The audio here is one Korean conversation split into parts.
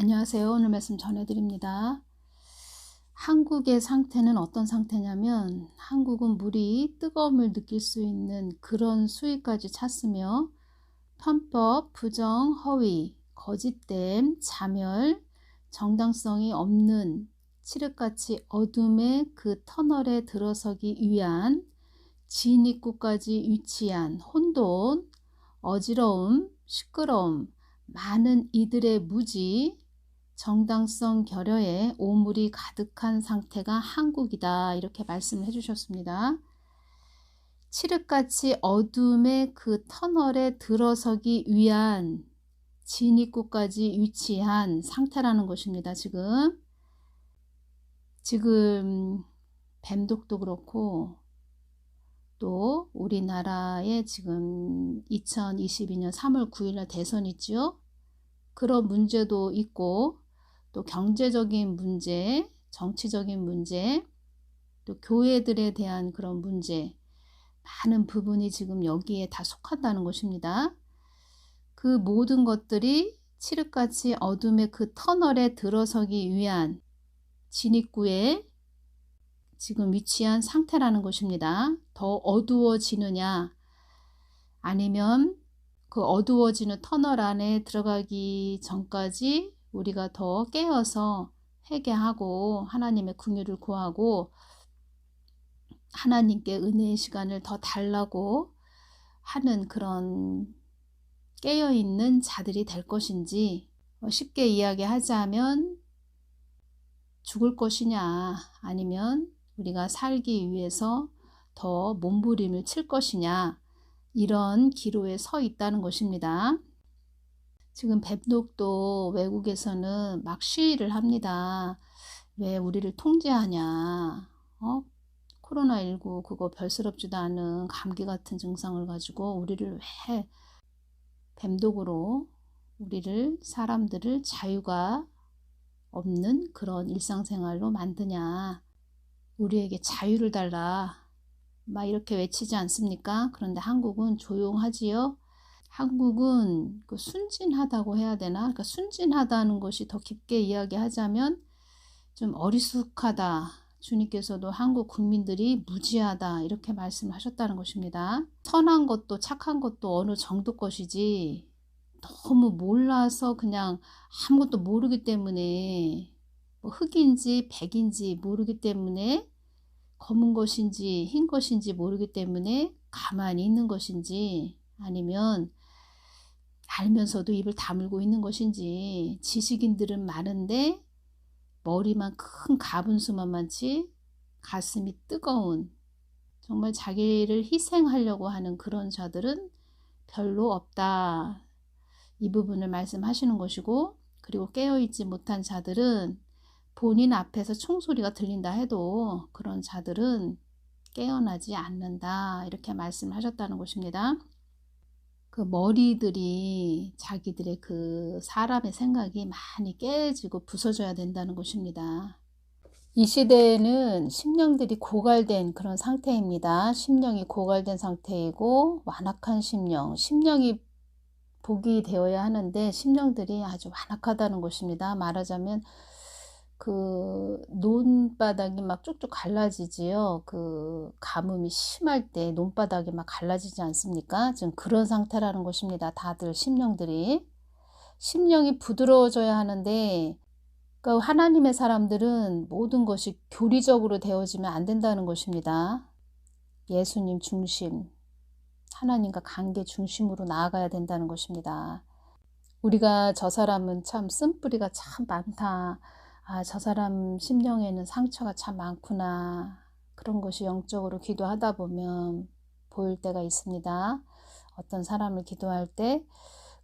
안녕하세요. 오늘 말씀 전해드립니다. 한국의 상태는 어떤 상태냐면 한국은 물이 뜨거움을 느낄 수 있는 그런 수위까지 찼으며 편법, 부정, 허위, 거짓됨, 자멸, 정당성이 없는 칠흑같이 어둠의 그 터널에 들어서기 위한 진입구까지 위치한 혼돈, 어지러움, 시끄러움, 많은 이들의 무지, 정당성 결여에 오물이 가득한 상태가 한국이다. 이렇게 말씀을 해주셨습니다. 칠흑같이 어둠의 그 터널에 들어서기 위한 진입구까지 위치한 상태라는 것입니다. 지금 뱀독도 그렇고 또 우리나라에 지금 2022년 3월 9일날 대선이 있죠. 그런 문제도 있고 또 경제적인 문제, 정치적인 문제, 또 교회들에 대한 그런 문제, 많은 부분이 지금 여기에 다 속한다는 것입니다. 그 모든 것들이 칠흑같이 어둠의 그 터널에 들어서기 위한 진입구에 지금 위치한 상태라는 것입니다. 더 어두워지느냐 아니면 그 어두워지는 터널 안에 들어가기 전까지 우리가 더 깨어서 회개하고 하나님의 긍휼을 구하고 하나님께 은혜의 시간을 더 달라고 하는 그런 깨어있는 자들이 될 것인지, 쉽게 이야기하자면 죽을 것이냐 아니면 우리가 살기 위해서 더 몸부림을 칠 것이냐, 이런 기로에 서 있다는 것입니다. 지금 뱀독도 외국에서는 막 시위를 합니다. 왜 우리를 통제하냐, 코로나19 그거 별스럽지도 않은 감기 같은 증상을 가지고 우리를 왜 뱀독으로 우리를 사람들을 자유가 없는 그런 일상생활로 만드냐, 우리에게 자유를 달라 막 이렇게 외치지 않습니까? 그런데 한국은 조용하지요. 한국은 그 순진하다고 해야 되나? 그러니까 순진하다는 것이 더 깊게 이야기하자면 좀 어리숙하다. 주님께서도 한국 국민들이 무지하다 이렇게 말씀하셨다는 것입니다. 선한 것도 착한 것도 어느 정도 것이지 너무 몰라서 그냥 아무것도 모르기 때문에 뭐 흑인지 백인지 모르기 때문에 검은 것인지 흰 것인지 모르기 때문에 가만히 있는 것인지 아니면 알면서도 입을 다물고 있는 것인지, 지식인들은 많은데 머리만 큰 가분수만 많지 가슴이 뜨거운, 정말 자기를 희생하려고 하는 그런 자들은 별로 없다. 이 부분을 말씀하시는 것이고, 그리고 깨어있지 못한 자들은 본인 앞에서 총소리가 들린다 해도 그런 자들은 깨어나지 않는다. 이렇게 말씀하셨다는 것입니다. 그 머리들이 자기들의 그 사람의 생각이 많이 깨지고 부서져야 된다는 것입니다. 이 시대에는 심령들이 고갈된 그런 상태입니다. 심령이 고갈된 상태이고 완악한 심령이 복이 되어야 하는데 심령들이 아주 완악하다는 것입니다. 말하자면 그 논바닥이 막 쭉쭉 갈라지지요. 그 가뭄이 심할 때 논바닥이 막 갈라지지 않습니까? 지금 그런 상태라는 것입니다. 다들 심령이 부드러워져야 하는데, 그러니까 하나님의 사람들은 모든 것이 교리적으로 되어지면 안 된다는 것입니다. 예수님 중심, 하나님과 관계 중심으로 나아가야 된다는 것입니다. 우리가 저 사람은 참 쓴뿌리가 참 많다. 저 사람 심령에는 상처가 참 많구나. 그런 것이 영적으로 기도하다 보면 보일 때가 있습니다. 어떤 사람을 기도할 때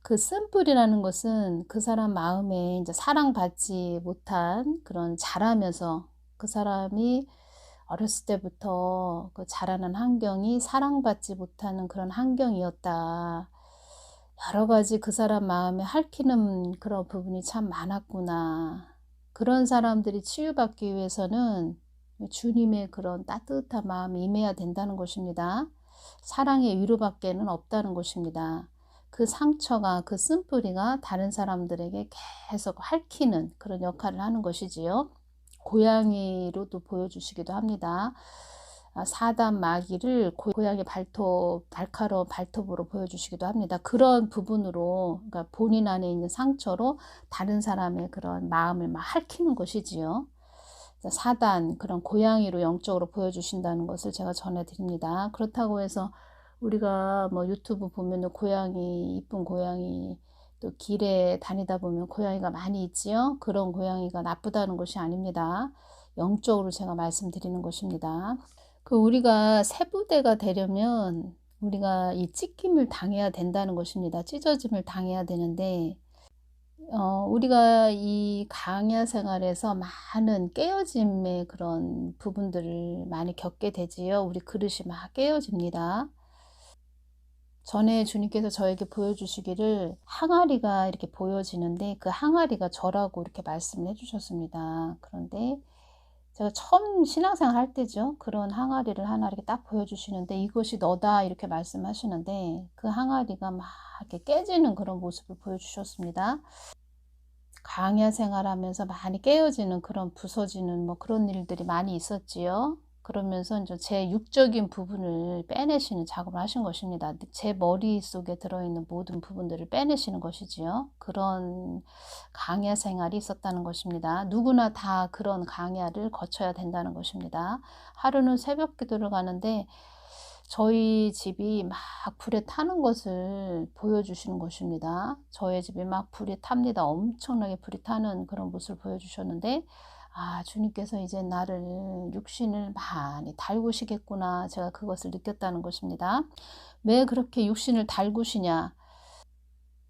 그 쓴뿌리라는 것은 그 사람 마음에 이제 사랑받지 못한 그런 자라면서 그 사람이 어렸을 때부터 그 자라는 환경이 사랑받지 못하는 그런 환경이었다. 여러 가지 그 사람 마음에 핥히는 그런 부분이 참 많았구나. 그런 사람들이 치유받기 위해서는 주님의 그런 따뜻한 마음이 임해야 된다는 것입니다. 사랑의 위로밖에는 없다는 것입니다. 그 상처가, 그 쓴뿌리가 다른 사람들에게 계속 핥히는 그런 역할을 하는 것이지요. 고양이로도 보여주시기도 합니다. 사단 마귀를 고양이 발톱으로 보여주시기도 합니다. 그런 부분으로, 그러니까 본인 안에 있는 상처로 다른 사람의 그런 마음을 막 핥히는 것이지요. 사단, 그런 고양이로 영적으로 보여주신다는 것을 제가 전해드립니다. 그렇다고 해서 우리가 뭐 유튜브 보면은 고양이, 이쁜 고양이, 또 길에 다니다 보면 고양이가 많이 있지요. 그런 고양이가 나쁘다는 것이 아닙니다. 영적으로 제가 말씀드리는 것입니다. 우리가 세부대가 되려면 우리가 이 찢김을 당해야 된다는 것입니다. 찢어짐을 당해야 되는데, 우리가 이 강야 생활에서 많은 깨어짐의 그런 부분들을 많이 겪게 되지요. 우리 그릇이 막 깨어집니다. 전에 주님께서 저에게 보여주시기를 항아리가 이렇게 보여지는데 그 항아리가 저라고 이렇게 말씀을 해주셨습니다. 그런데 제가 처음 신앙생활 할 때죠. 그런 항아리를 하나 이렇게 딱 보여주시는데 이것이 너다 이렇게 말씀하시는데 그 항아리가 막 이렇게 깨지는 그런 모습을 보여주셨습니다. 강야 생활하면서 많이 깨어지는 그런 부서지는 뭐 그런 일들이 많이 있었지요. 그러면서 이제 제 육적인 부분을 빼내시는 작업을 하신 것입니다. 제 머릿속에 들어있는 모든 부분들을 빼내시는 것이지요. 그런 강야 생활이 있었다는 것입니다. 누구나 다 그런 강야를 거쳐야 된다는 것입니다. 하루는 새벽 기도를 가는데 저희 집이 막 불에 타는 것을 보여주시는 것입니다. 저희 집이 막 불이 탑니다. 엄청나게 불이 타는 그런 모습을 보여주셨는데 주님께서 이제 나를 육신을 많이 달구시겠구나. 제가 그것을 느꼈다는 것입니다. 왜 그렇게 육신을 달구시냐?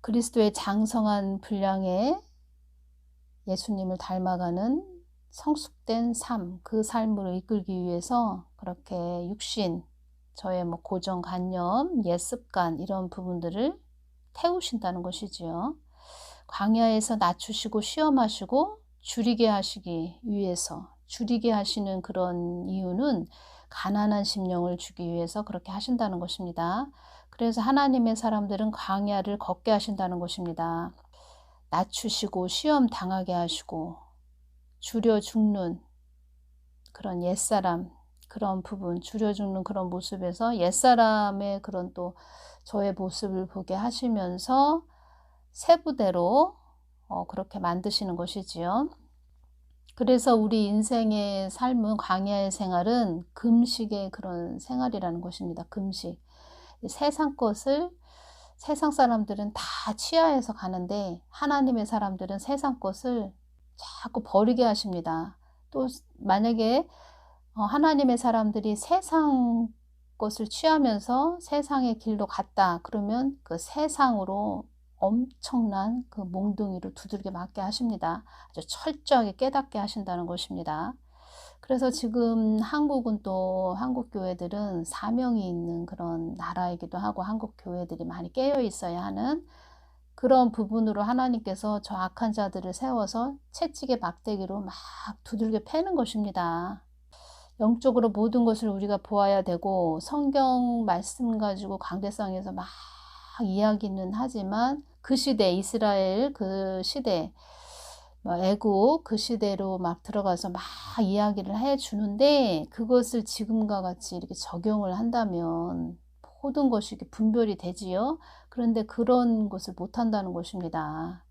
그리스도의 장성한 분량에 예수님을 닮아가는 성숙된 삶, 그 삶으로 이끌기 위해서 그렇게 육신, 저의 뭐 고정관념, 옛습관 이런 부분들을 태우신다는 것이지요. 광야에서 낮추시고 시험하시고 줄이게 하시기 위해서, 줄이게 하시는 그런 이유는 가난한 심령을 주기 위해서 그렇게 하신다는 것입니다. 그래서 하나님의 사람들은 광야를 걷게 하신다는 것입니다. 낮추시고 시험 당하게 하시고 줄여 죽는 그런 옛사람, 그런 부분, 줄여 죽는 그런 모습에서 옛사람의 그런 또 저의 모습을 보게 하시면서 세부대로 그렇게 만드시는 것이지요. 그래서 우리 인생의 삶은 광야의 생활은 금식의 그런 생활이라는 것입니다. 금식. 세상 것을 세상 사람들은 다 취하해서 가는데 하나님의 사람들은 세상 것을 자꾸 버리게 하십니다. 또 만약에 하나님의 사람들이 세상 것을 취하면서 세상의 길로 갔다 그러면 그 세상으로 엄청난 그 몽둥이를 두들겨 맞게 하십니다. 아주 철저하게 깨닫게 하신다는 것입니다. 그래서 지금 한국은 또 한국 교회들은 사명이 있는 그런 나라이기도 하고 한국 교회들이 많이 깨어 있어야 하는 그런 부분으로 하나님께서 저 악한 자들을 세워서 채찍의 막대기로 막 두들겨 패는 것입니다. 영적으로 모든 것을 우리가 보아야 되고 성경 말씀 가지고 강대상에서 막 이야기는 하지만 그 시대 이스라엘 그 시대 애국 그 시대로 막 들어가서 막 이야기를 해주는데 그것을 지금과 같이 이렇게 적용을 한다면 모든 것이 이렇게 분별이 되지요. 그런데 그런 것을 못한다는 것입니다.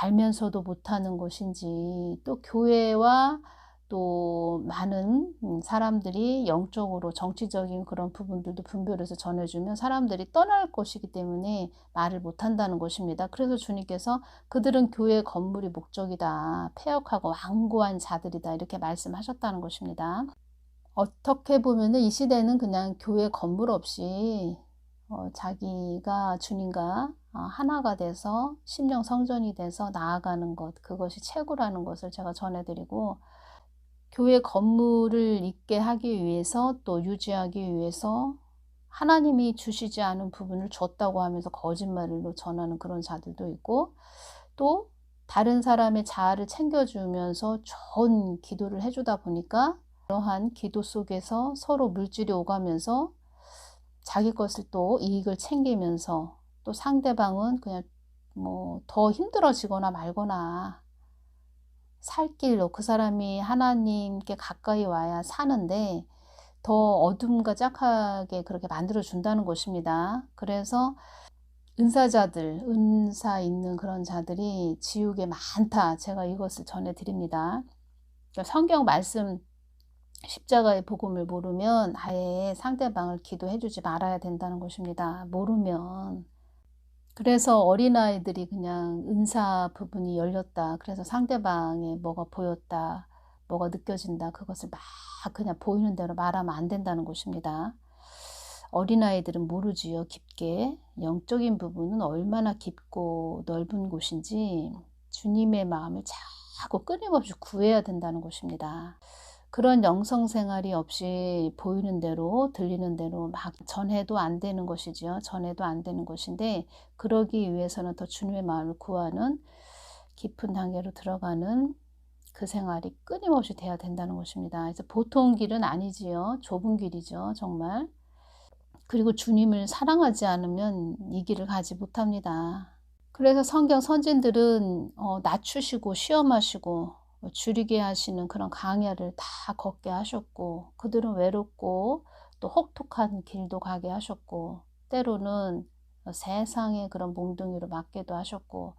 알면서도 못하는 것인지 또 교회와 또 많은 사람들이 영적으로 정치적인 그런 부분들도 분별해서 전해주면 사람들이 떠날 것이기 때문에 말을 못한다는 것입니다. 그래서 주님께서 그들은 교회 건물이 목적이다. 폐역하고 완고한 자들이다. 이렇게 말씀하셨다는 것입니다. 어떻게 보면 이 시대는 그냥 교회 건물 없이 자기가 주님과 하나가 돼서 심령 성전이 돼서 나아가는 것 그것이 최고라는 것을 제가 전해드리고 교회 건물을 있게 하기 위해서 또 유지하기 위해서 하나님이 주시지 않은 부분을 줬다고 하면서 거짓말로 전하는 그런 자들도 있고 또 다른 사람의 자아를 챙겨주면서 좋은 기도를 해주다 보니까 그러한 기도 속에서 서로 물질이 오가면서 자기 것을 또 이익을 챙기면서 또 상대방은 그냥 뭐 더 힘들어지거나 말거나 살 길로 그 사람이 하나님께 가까이 와야 사는데 더 어둠과 짝하게 그렇게 만들어 준다는 것입니다. 그래서 은사자들, 은사 있는 그런 자들이 지옥에 많다. 제가 이것을 전해드립니다. 성경 말씀 십자가의 복음을 모르면 아예 상대방을 기도해 주지 말아야 된다는 것입니다. 모르면. 그래서 어린아이들이 그냥 은사 부분이 열렸다. 그래서 상대방에 뭐가 보였다. 뭐가 느껴진다. 그것을 막 그냥 보이는 대로 말하면 안 된다는 것입니다. 어린아이들은 모르지요. 깊게. 영적인 부분은 얼마나 깊고 넓은 곳인지 주님의 마음을 자꾸 끊임없이 구해야 된다는 것입니다. 그런 영성생활이 없이 보이는 대로 들리는 대로 막 전해도 안 되는 것이지요. 전해도 안 되는 것인데 그러기 위해서는 더 주님의 마음을 구하는 깊은 단계로 들어가는 그 생활이 끊임없이 돼야 된다는 것입니다. 그래서 보통 길은 아니지요. 좁은 길이죠. 정말. 그리고 주님을 사랑하지 않으면 이 길을 가지 못합니다. 그래서 성경 선진들은 낮추시고 시험하시고 줄이게 하시는 그런 강야를 다 걷게 하셨고 그들은 외롭고 또 혹독한 길도 가게 하셨고 때로는 세상의 그런 몽둥이로 맞게도 하셨고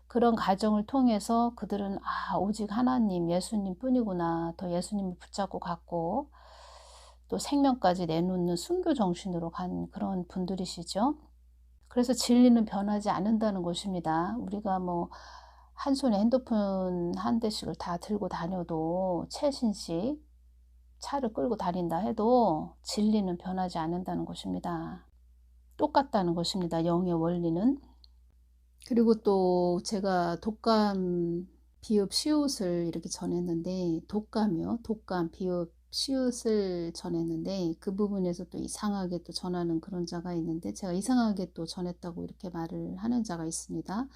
그런 과정을 통해서 그들은 오직 하나님 예수님 뿐이구나 더 예수님을 붙잡고 갔고 또 생명까지 내놓는 순교 정신으로 간 그런 분들이시죠. 그래서 진리는 변하지 않는다는 것입니다. 우리가 뭐 한 손에 핸드폰 한 대씩을 다 들고 다녀도 최신식 차를 끌고 다닌다 해도 진리는 변하지 않는다는 것입니다. 똑같다는 것입니다. 영의 원리는. 그리고 또 제가 독감, 비읍, 시옷을 이렇게 전했는데 독감이요. 독감, 비읍, 시옷을 전했는데 그 부분에서 또 이상하게 또 전하는 그런 자가 있는데 제가 이상하게 또 전했다고 이렇게 말을 하는 자가 있습니다.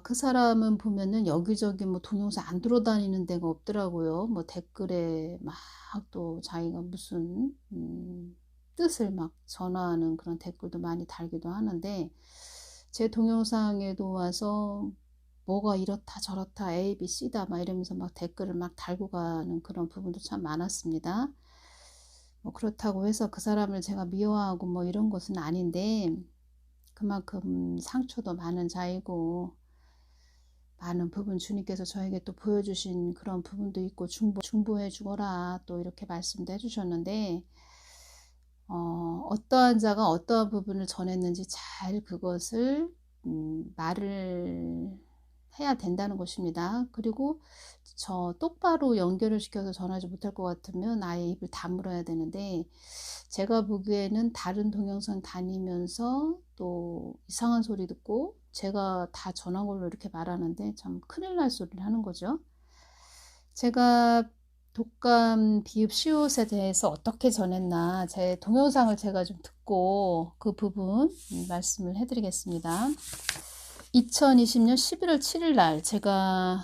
그 사람은 보면은 여기저기 뭐 동영상 안 들어다니는 데가 없더라고요. 뭐 댓글에 막 또 자기가 무슨 뜻을 막 전하는 그런 댓글도 많이 달기도 하는데 제 동영상에도 와서 뭐가 이렇다 저렇다 A, B, C다 막 이러면서 막 댓글을 막 달고 가는 그런 부분도 참 많았습니다. 뭐 그렇다고 해서 그 사람을 제가 미워하고 뭐 이런 것은 아닌데 그만큼 상처도 많은 자이고 많은 부분 주님께서 저에게 또 보여주신 그런 부분도 있고 중보해 주거라 또 이렇게 말씀도 해주셨는데 어떠한 자가 어떠한 부분을 전했는지 잘 그것을 말을 해야 된다는 것입니다. 그리고 똑바로 연결을 시켜서 전하지 못할 것 같으면 아예 입을 다물어야 되는데 제가 보기에는 다른 동영상 다니면서 또 이상한 소리 듣고 제가 다 전한 걸로 이렇게 말하는데 참 큰일 날 소리를 하는 거죠. 제가 독감, 비읍, 시옷에 대해서 어떻게 전했나 제 동영상을 제가 좀 듣고 그 부분 말씀을 해드리겠습니다. 2020년 11월 7일 날 제가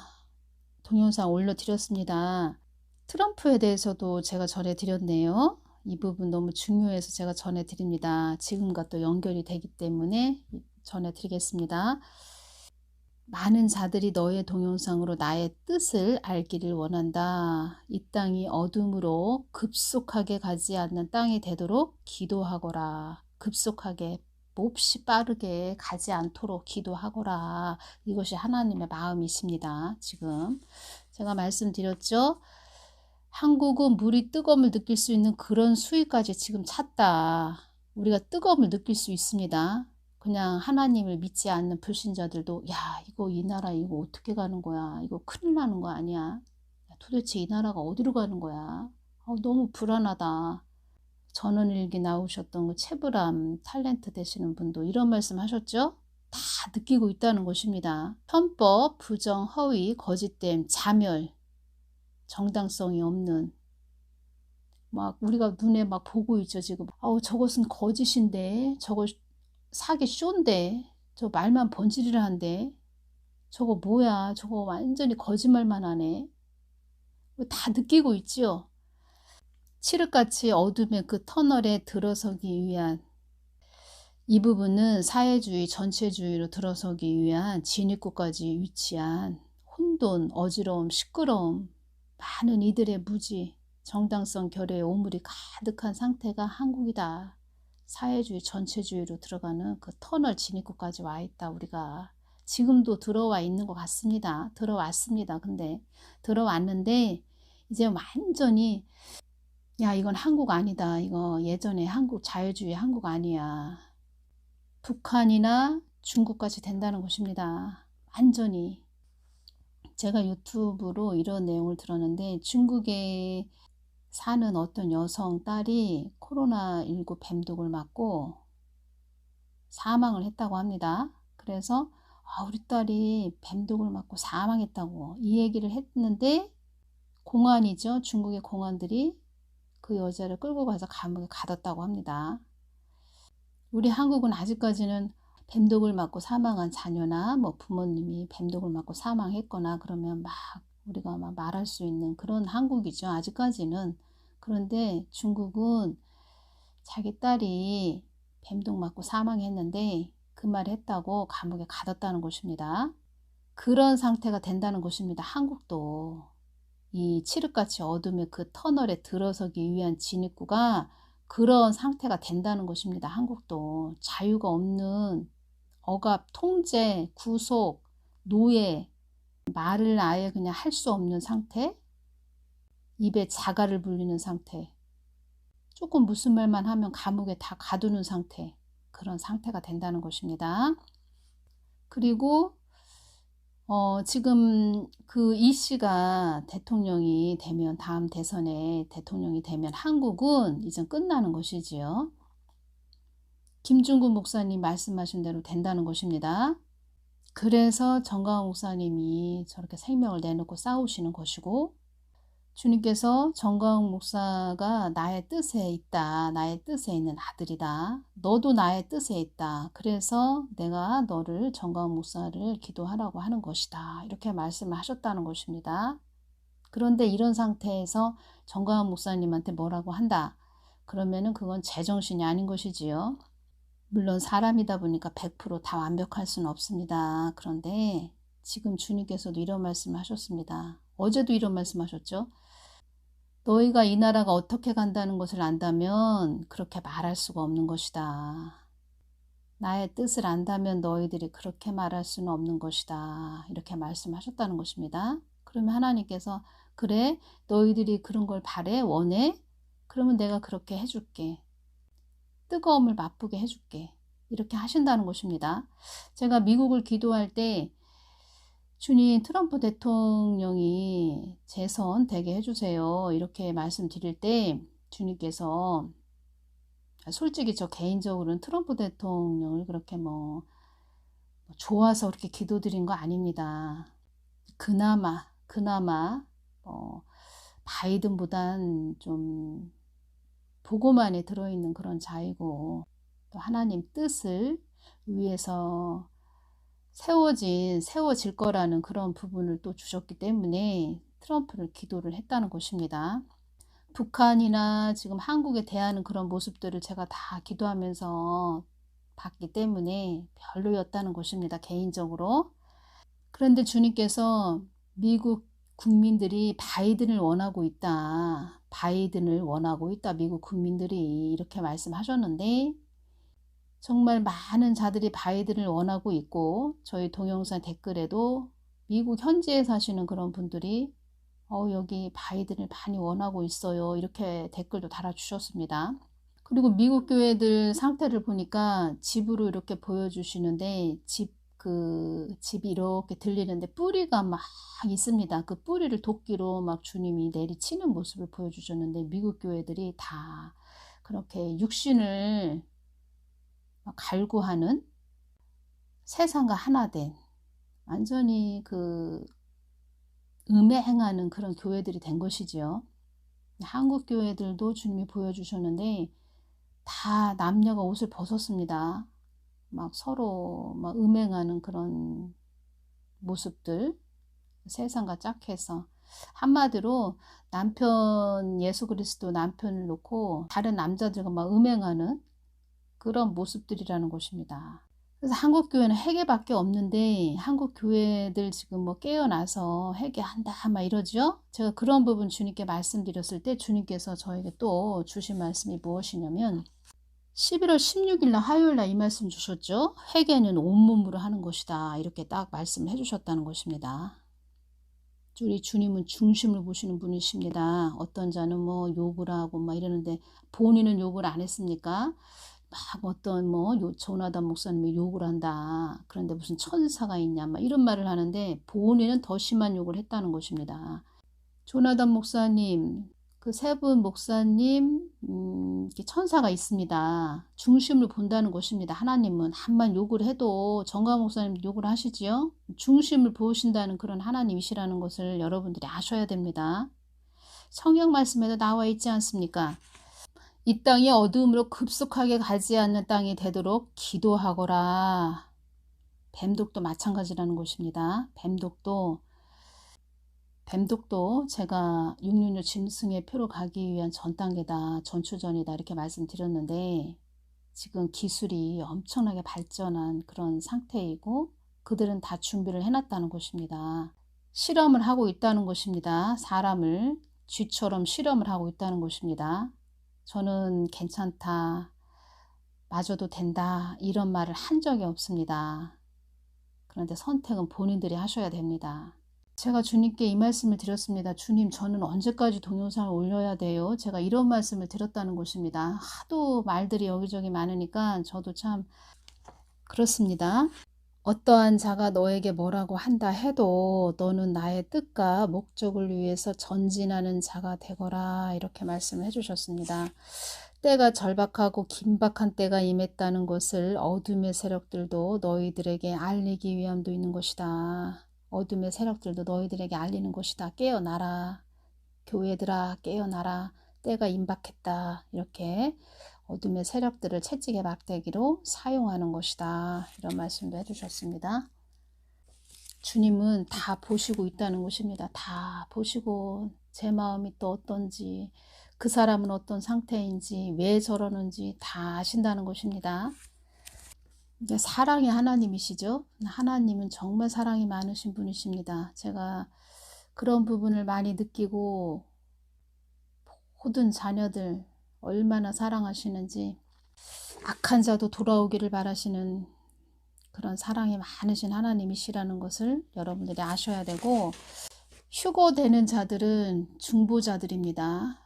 동영상 올려드렸습니다. 트럼프에 대해서도 제가 전해드렸네요. 이 부분 너무 중요해서 제가 전해드립니다. 지금과 또 연결이 되기 때문에 전해드리겠습니다. 많은 자들이 너의 동영상으로 나의 뜻을 알기를 원한다. 이 땅이 어둠으로 급속하게 가지 않는 땅이 되도록 기도하거라. 급속하게 몹시 빠르게 가지 않도록 기도하거라. 이것이 하나님의 마음이십니다. 지금 제가 말씀드렸죠. 한국은 물이 뜨거움을 느낄 수 있는 그런 수위까지 지금 찼다. 우리가 뜨거움을 느낄 수 있습니다. 그냥 하나님을 믿지 않는 불신자들도 이거 이 나라 이거 어떻게 가는 거야. 이거 큰일 나는 거 아니야. 도대체 이 나라가 어디로 가는 거야. 너무 불안하다. 전원일기 나오셨던 그 체브람 탤런트 되시는 분도 이런 말씀 하셨죠? 다 느끼고 있다는 것입니다. 편법, 부정, 허위, 거짓됨, 자멸, 정당성이 없는 막 우리가 눈에 막 보고 있죠 지금. 저것은 거짓인데 저거 사기 쇼인데 저 말만 번지르르 한데 저거 뭐야 저거 완전히 거짓말만 하네. 다 느끼고 있죠. 칠흑같이 어둠의 그 터널에 들어서기 위한 이 부분은 사회주의 전체주의로 들어서기 위한 진입구까지 위치한 혼돈, 어지러움, 시끄러움, 많은 이들의 무지, 정당성 결여의 오물이 가득한 상태가 한국이다. 사회주의 전체주의로 들어가는 그 터널 진입구까지 와 있다. 우리가 지금도 들어와 있는 것 같습니다. 들어왔습니다. 근데 들어왔는데 이제 완전히 야, 이건 한국 아니다. 이거 예전에 한국 자유주의 한국 아니야. 북한이나 중국까지 된다는 것입니다. 완전히. 제가 유튜브로 이런 내용을 들었는데 중국에 사는 어떤 여성 딸이 코로나19 뱀독을 맞고 사망을 했다고 합니다. 그래서 우리 딸이 뱀독을 맞고 사망했다고 이 얘기를 했는데 공안이죠. 중국의 공안들이 그 여자를 끌고 가서 감옥에 가뒀다고 합니다. 우리 한국은 아직까지는 뱀독을 맞고 사망한 자녀나 뭐 부모님이 뱀독을 맞고 사망했거나 그러면 막 우리가 막 말할 수 있는 그런 한국이죠. 아직까지는. 그런데 중국은 자기 딸이 뱀독 맞고 사망했는데 그 말 했다고 감옥에 가뒀다는 것입니다. 그런 상태가 된다는 것입니다. 한국도. 이 칠흑같이 어둠의 그 터널에 들어서기 위한 진입구가 그런 상태가 된다는 것입니다. 한국도 자유가 없는 억압, 통제, 구속, 노예, 말을 아예 그냥 할 수 없는 상태, 입에 자갈을 불리는 상태, 조금 무슨 말만 하면 감옥에 다 가두는 상태, 그런 상태가 된다는 것입니다. 그리고 지금 그 이 씨가 대통령이 되면 다음 대선에 대통령이 되면 한국은 이제 끝나는 것이지요. 김중국 목사님 말씀하신 대로 된다는 것입니다. 그래서 정강훈 목사님이 저렇게 생명을 내놓고 싸우시는 것이고 주님께서 정강훈 목사가 나의 뜻에 있다. 나의 뜻에 있는 아들이다. 너도 나의 뜻에 있다. 그래서 내가 너를 정강훈 목사를 기도하라고 하는 것이다. 이렇게 말씀을 하셨다는 것입니다. 그런데 이런 상태에서 정강훈 목사님한테 뭐라고 한다. 그러면은 그건 제정신이 아닌 것이지요. 물론 사람이다 보니까 100% 다 완벽할 수는 없습니다. 그런데 지금 주님께서도 이런 말씀을 하셨습니다. 어제도 이런 말씀 하셨죠. 너희가 이 나라가 어떻게 간다는 것을 안다면 그렇게 말할 수가 없는 것이다. 나의 뜻을 안다면 너희들이 그렇게 말할 수는 없는 것이다. 이렇게 말씀하셨다는 것입니다. 그러면 하나님께서 그래 너희들이 그런 걸 바래 원해? 그러면 내가 그렇게 해줄게. 뜨거움을 맛보게 해줄게. 이렇게 하신다는 것입니다. 제가 미국을 기도할 때 주님 트럼프 대통령이 재선되게 해주세요. 이렇게 말씀드릴 때 주님께서 솔직히 저 개인적으로는 트럼프 대통령을 그렇게 뭐 좋아서 그렇게 기도드린 거 아닙니다. 그나마 바이든보단 좀 보고만에 들어있는 그런 자이고 또 하나님 뜻을 위해서 세워질 거라는 그런 부분을 또 주셨기 때문에 트럼프를 기도를 했다는 것입니다. 북한이나 지금 한국에 대하는 그런 모습들을 제가 다 기도하면서 봤기 때문에 별로였다는 것입니다. 개인적으로. 그런데 주님께서 미국 국민들이 바이든을 원하고 있다. 바이든을 원하고 있다. 미국 국민들이 이렇게 말씀하셨는데 정말 많은 자들이 바이든을 원하고 있고 저희 동영상 댓글에도 미국 현지에 사시는 그런 분들이 여기 바이든을 많이 원하고 있어요. 이렇게 댓글도 달아주셨습니다. 그리고 미국 교회들 상태를 보니까 집으로 이렇게 보여주시는데 집이 이렇게 들리는데 뿌리가 막 있습니다. 그 뿌리를 도끼로 막 주님이 내리치는 모습을 보여주셨는데 미국 교회들이 다 그렇게 육신을 갈구하는 세상과 하나 된 완전히 그 음에 행하는 그런 교회들이 된 것이지요. 한국 교회들도 주님이 보여주셨는데 다 남녀가 옷을 벗었습니다. 막 서로 막 음행하는 그런 모습들 세상과 짝해서 한마디로 남편 예수 그리스도 남편을 놓고 다른 남자들과 막 음행하는 그런 모습들이라는 것입니다. 그래서 한국 교회는 회개밖에 없는데 한국 교회들 지금 뭐 깨어나서 회개한다 막 이러죠. 제가 그런 부분 주님께 말씀드렸을 때 주님께서 저에게 또 주신 말씀이 무엇이냐면 11월 16일 날 화요일 날 이 말씀 주셨죠. 회개는 온몸으로 하는 것이다. 이렇게 딱 말씀을 해주셨다는 것입니다. 우리 주님은 중심을 보시는 분이십니다. 어떤 자는 뭐 욕을 하고 막 이러는데 본인은 욕을 안 했습니까? 막 어떤 뭐 조나단 목사님이 욕을 한다. 그런데 무슨 천사가 있냐 막 이런 말을 하는데 본인은 더 심한 욕을 했다는 것입니다. 조나단 목사님, 그 세 분 목사님 이렇게 천사가 있습니다. 중심을 본다는 것입니다. 하나님은 한만 욕을 해도 정가 목사님 욕을 하시지요. 중심을 보신다는 그런 하나님이시라는 것을 여러분들이 아셔야 됩니다. 성경 말씀에도 나와 있지 않습니까? 이 땅이 어두움으로 급속하게 가지 않는 땅이 되도록 기도하거라. 뱀독도 마찬가지라는 것입니다. 뱀독도 제가 666 짐승의 표로 가기 위한 전 단계다, 전초전이다 이렇게 말씀드렸는데 지금 기술이 엄청나게 발전한 그런 상태이고 그들은 다 준비를 해놨다는 것입니다. 실험을 하고 있다는 것입니다. 사람을 쥐처럼 실험을 하고 있다는 것입니다. 저는 괜찮다, 맞아도 된다 이런 말을 한 적이 없습니다. 그런데 선택은 본인들이 하셔야 됩니다. 제가 주님께 이 말씀을 드렸습니다. 주님, 저는 언제까지 동영상을 올려야 돼요? 제가 이런 말씀을 드렸다는 것입니다. 하도 말들이 여기저기 많으니까 저도 참 그렇습니다. 어떠한 자가 너에게 뭐라고 한다 해도 너는 나의 뜻과 목적을 위해서 전진하는 자가 되거라 이렇게 말씀을 해주셨습니다. 때가 절박하고 긴박한 때가 임했다는 것을 어둠의 세력들도 너희들에게 알리기 위함도 있는 것이다. 어둠의 세력들도 너희들에게 알리는 것이다. 깨어나라. 교회들아 깨어나라. 때가 임박했다. 이렇게 어둠의 세력들을 채찍에 막대기로 사용하는 것이다. 이런 말씀도 해주셨습니다. 주님은 다 보시고 있다는 것입니다. 다 보시고 제 마음이 또 어떤지, 그 사람은 어떤 상태인지, 왜 저러는지 다 아신다는 것입니다. 이제 사랑의 하나님이시죠. 하나님은 정말 사랑이 많으신 분이십니다. 제가 그런 부분을 많이 느끼고 모든 자녀들 얼마나 사랑하시는지, 악한 자도 돌아오기를 바라시는 그런 사랑이 많으신 하나님이시라는 것을 여러분들이 아셔야 되고, 휴거되는 자들은 중보자들입니다.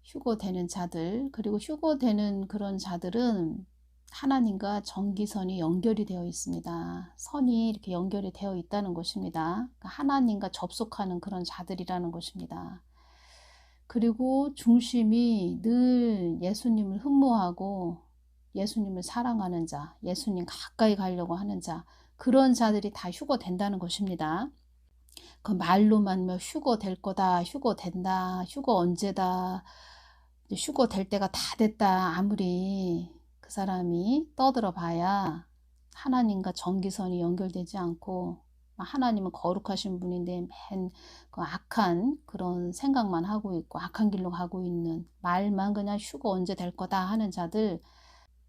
휴거되는 자들, 그리고 휴거되는 그런 자들은 하나님과 전기선이 연결이 되어 있습니다. 선이 이렇게 연결이 되어 있다는 것입니다. 하나님과 접속하는 그런 자들이라는 것입니다. 그리고 중심이 늘 예수님을 흠모하고 예수님을 사랑하는 자, 예수님 가까이 가려고 하는 자, 그런 자들이 다 휴거된다는 것입니다. 그 말로만 뭐 휴거될 거다, 휴거된다, 휴거 언제다, 휴거될 때가 다 됐다 아무리 그 사람이 떠들어 봐야 하나님과 전기선이 연결되지 않고, 하나님은 거룩하신 분인데 맨 그 악한 그런 생각만 하고 있고 악한 길로 가고 있는, 말만 그냥 휴거 언제 될 거다 하는 자들,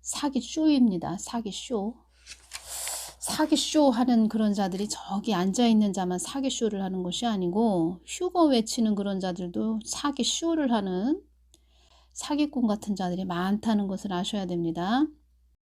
사기쇼입니다. 사기쇼. 사기쇼 하는 그런 자들이 저기 앉아있는 자만 사기쇼를 하는 것이 아니고, 휴거 외치는 그런 자들도 사기쇼를 하는 사기꾼 같은 자들이 많다는 것을 아셔야 됩니다.